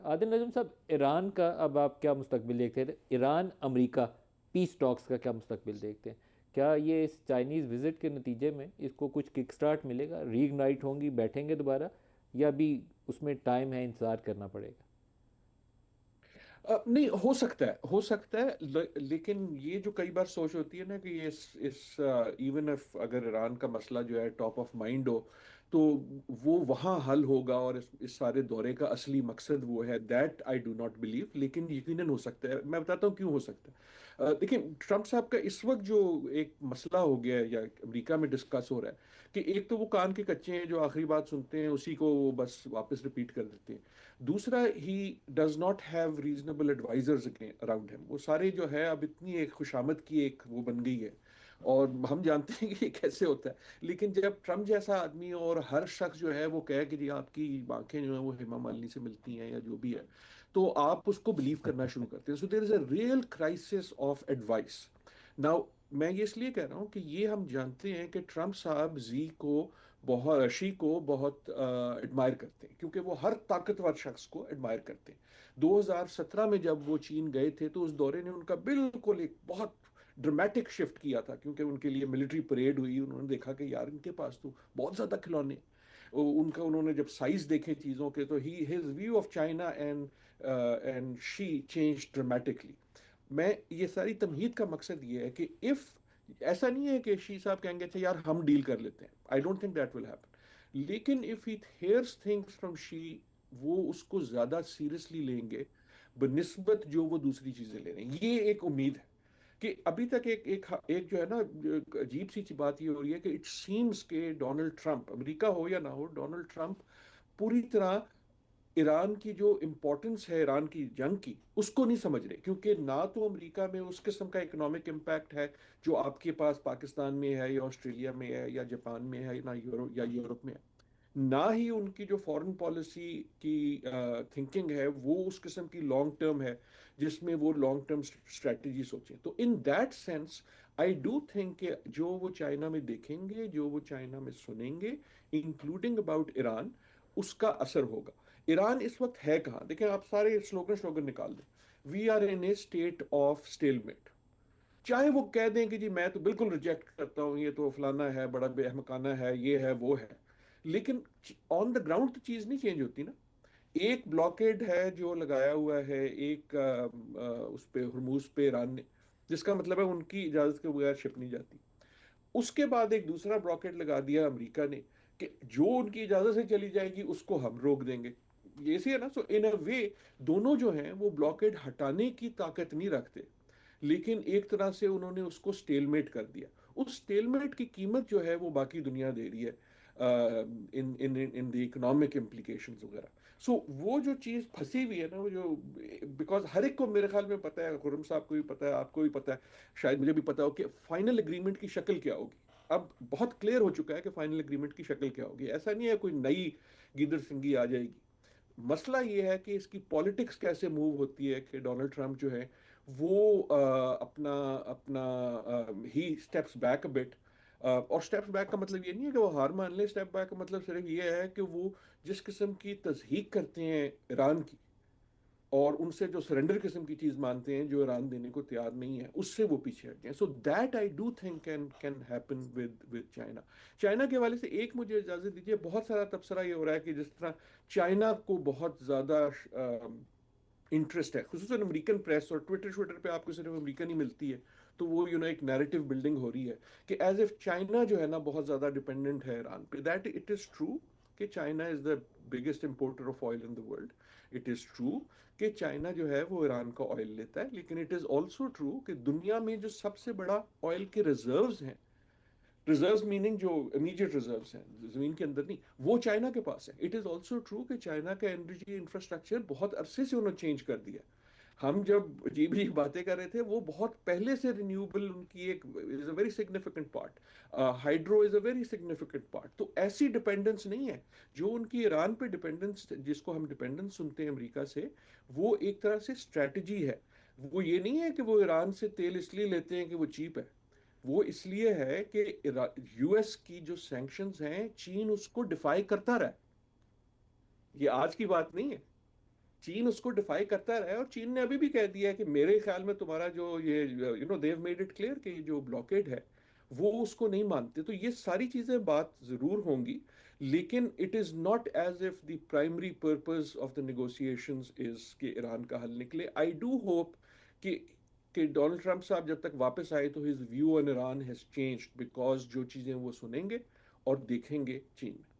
عادل نجم صاحب، ایران کا اب آپ کیا مستقبل دیکھتے ہیں؟ ایران امریکہ پیس ٹاکس کا کیا مستقبل دیکھتے ہیں؟ کیا یہ اس چائنیز وزٹ کے نتیجے میں اس کو کچھ کک سٹارٹ ملے گا، ری اگنائٹ ہوں گی، بیٹھیں گے دوبارہ، یا ابھی اس میں ٹائم ہے، انتظار کرنا پڑے گا؟ نہیں، ہو سکتا ہے، ہو سکتا ہے، لیکن یہ جو کئی بار سوچ ہوتی ہے نا کہ اس ایون اف اگر ایران کا مسئلہ جو ہے ٹاپ آف مائنڈ ہو، تو وہ وہاں حل ہوگا، اور اس سارے دورے کا اصلی مقصد وہ ہے، that I do not believe, لیکن یقیناً ہو سکتا ہے. میں بتاتا ہوں کیوں ہو سکتا ہے. دیکھیں، ٹرمپ صاحب کا اس وقت جو ایک مسئلہ ہو گیا ہے یا امریکہ میں ڈسکس ہو رہا ہے، کہ ایک تو وہ کان کے کچے ہیں جو آخری بات سنتے ہیں اسی کو وہ بس واپس ریپیٹ کر دیتے ہیں. دوسرا، he does not have reasonable advisers around ہم. وہ سارے جو ہے اب اتنی ایک خوشامد کی ایک وہ بن گئی ہے، اور ہم جانتے ہیں کہ یہ کیسے ہوتا ہے. لیکن جب ٹرمپ جیسا آدمی اور ہر شخص جو ہے وہ کہے کہ جی آپ کی آنکھیں جو ہیں وہ ہیما مالنی سے ملتی ہیں یا جو بھی ہے، تو آپ اس کو بلیو کرنا شروع کرتے ہیں. So there is a real crisis of advice. Now, میں یہ اس لیے کہہ رہا ہوں کہ یہ ہم جانتے ہیں کہ ٹرمپ صاحب شی کو بہت ایڈمائر کرتے ہیں، کیونکہ وہ ہر طاقتور شخص کو ایڈمائر کرتے ہیں. 2017 میں جب وہ چین گئے تھے تو اس دورے نے ان کا بالکل ایک بہت ڈرامیٹک شفٹ کیا تھا، کیونکہ ان کے لیے ملٹری پریڈ ہوئی. انہوں نے دیکھا کہ یار ان کے پاس تو بہت زیادہ کھلونے ہیں. انہوں نے جب سائز دیکھے چیزوں کے، تو his view of China and she change dramatically. میں یہ ساری تمہید کا مقصد یہ ہے کہ اف ایسا نہیں ہے کہ شی صاحب کہیں گے اچھا یار ہم ڈیل کر لیتے ہیں. I don't think that will happen. لیکن if he hears things from she, وہ اس کو زیادہ سیریسلی لیں گے بنسبت جو وہ دوسری چیزیں لے رہے ہیں. یہ ایک امید ہے کہ ابھی تک ایک جو ہے نا، عجیب سی بات یہ ہو رہی ہے کہ اٹ سیمز کہ ڈونلڈ ٹرمپ، امریکہ ہو یا نہ ہو، ڈونلڈ ٹرمپ پوری طرح ایران کی جو امپورٹنس ہے، ایران کی جنگ کی، اس کو نہیں سمجھ رہے. کیونکہ نہ تو امریکہ میں اس قسم کا اکنامک امپیکٹ ہے جو آپ کے پاس پاکستان میں ہے یا آسٹریلیا میں ہے یا جاپان میں ہے نہ یورپ میں ہے. نہ ہی ان کی جو فورن پالیسی کی تھنکنگ ہے وہ اس قسم کی لانگ ٹرم ہے جس میں وہ لانگ ٹرم اسٹریٹجی سوچیں. تو in that sense I do think کہ جو وہ چائنا میں دیکھیں گے، جو وہ چائنا میں سنیں گے، انکلوڈنگ اباؤٹ ایران، اس کا اثر ہوگا. ایران اس وقت ہے کہاں؟ دیکھیں، آپ سارے سلوگن نکال دیں. We are in a state of steel. چاہے وہ کہہ دیں کہ جی میں تو بالکل ریجیکٹ کرتا ہوں، یہ تو فلانا ہے، بڑا بے احمقانہ ہے، یہ ہے وہ ہے، لیکن آن دا گراؤنڈ تو چیز نہیں چینج ہوتی نا. ایک بلاکیڈ ہے جو لگایا ہوا ہے ایک اس پہ ہرموز پہ ایران نے، جس کا مطلب ہے ان کی اجازت کے بغیر شپ نہیں جاتی. اس کے بعد ایک دوسرا بلاکیڈ لگا دیا امریکہ نے کہ جو ان کی اجازت سے چلی جائے گی اس کو ہم روک دیں گے. یہ سی ہے نا. سو ان اے وے دونوں جو ہیں وہ بلاکیڈ ہٹانے کی طاقت نہیں رکھتے، لیکن ایک طرح سے انہوں نے اس کو سٹیل میٹ کر دیا. اس سٹیل میٹ کی قیمت جو ہے وہ باقی دنیا دے رہی ہے ان دی اکنامک امپلیکیشنز وغیرہ. سو وہ جو چیز پھنسی ہوئی ہے نا، وہ جو بیکاز ہر ایک کو میرے خیال میں پتا ہے، خرم صاحب کو بھی پتا ہے، آپ کو بھی پتا ہے، شاید مجھے بھی پتا ہو کہ فائنل اگریمنٹ کی شکل کیا ہوگی. اب بہت کلیئر ہو چکا ہے کہ فائنل اگریمنٹ کی شکل کیا ہوگی. ایسا نہیں ہے کوئی نئی گیدڑ سنگی آ جائے گی. مسئلہ یہ ہے کہ اس کی پالیٹکس کیسے موو ہوتی ہے کہ ڈونلڈ ٹرمپ جو ہے وہ اپنا اپنا ہی اسٹیپس بیک بٹ. اور اسٹیپس بیک کا مطلب یہ نہیں ہے کہ وہ ہار مان لے. اسٹیپ بیک کا مطلب صرف یہ ہے کہ وہ جس قسم کی تضحیق کرتے ہیں ایران کی، اور ان سے جو سرنڈر قسم کی چیز مانتے ہیں جو ایران دینے کو تیار نہیں ہے، اس سے وہ پیچھے ہٹ جائیں. So that I do think can happen with China. China کے حوالے سے ایک مجھے اجازت دیجیے، بہت سارا تبصرہ یہ ہو رہا ہے کہ جس طرح چائنا کو بہت زیادہ انٹرسٹ ہے، خصوصاً امریکن پریس اور ٹویٹر پہ آپ کو صرف امریکن ہی ملتی ہے، تو وہ ایک نیریٹو بلڈنگ ہو رہی ہے کہ ایز اف چائنا جو ہے نا بہت زیادہ ڈیپینڈنٹ ہے ایران پہ. دیٹ اٹ از ٹرو کہ China is the biggest importer of oil in the world. It is true کہ چائنا جو ہے وہ ایران کا آئل لیتا ہے، لیکن اٹ از آلسو ٹرو کہ دنیا میں جو سب سے بڑا آئل کے ریزروز ہیں، ریزروز میننگ جو امیجیٹ ریزروز ہیں زمین کے اندر نہیں، وہ چائنا کے پاس ہے. اٹ از آلسو ٹرو کہ چائنا کا انرجی انفراسٹرکچر بہت عرصے سے انہوں نے چینج کر دیا. ہم جب عجیب عجیب باتیں کر رہے تھے، وہ بہت پہلے سے رینیوبل ان کی ایک is a very significant part. Hydro is a very significant part. تو ایسی ڈپینڈنس نہیں ہے جو ان کی ایران پہ ڈپینڈنس، جس کو ہم ڈپینڈنس سنتے ہیں امریکہ سے، وہ ایک طرح سے اسٹریٹجی ہے. وہ یہ نہیں ہے کہ وہ ایران سے تیل اس لیے لیتے ہیں کہ وہ چیپ ہے. وہ اس لیے ہے کہ یو ایس کی جو سینکشنز ہیں چین اس کو ڈیفائی کرتا رہا ہے. یہ آج کی بات نہیں ہے. چین اس کو ڈیفائی کرتا رہا ہے، اور چین نے ابھی بھی کہہ دیا ہے کہ میرے خیال میں تمہارا جو یہ دیو میڈ اٹ کلیئر کہ یہ جو بلاکیڈ ہے وہ اس کو نہیں مانتے. تو یہ ساری چیزیں بات ضرور ہوں گی، لیکن it is not as of the primary purpose of the negotiations is کہ ایران کا حل نکلے. آئی ڈو ہوپ کہ ڈونلڈ ٹرمپ صاحب جب تک واپس آئے تو his view on Iran has changed, because جو چیزیں وہ سنیں گے اور دیکھیں گے چین میں.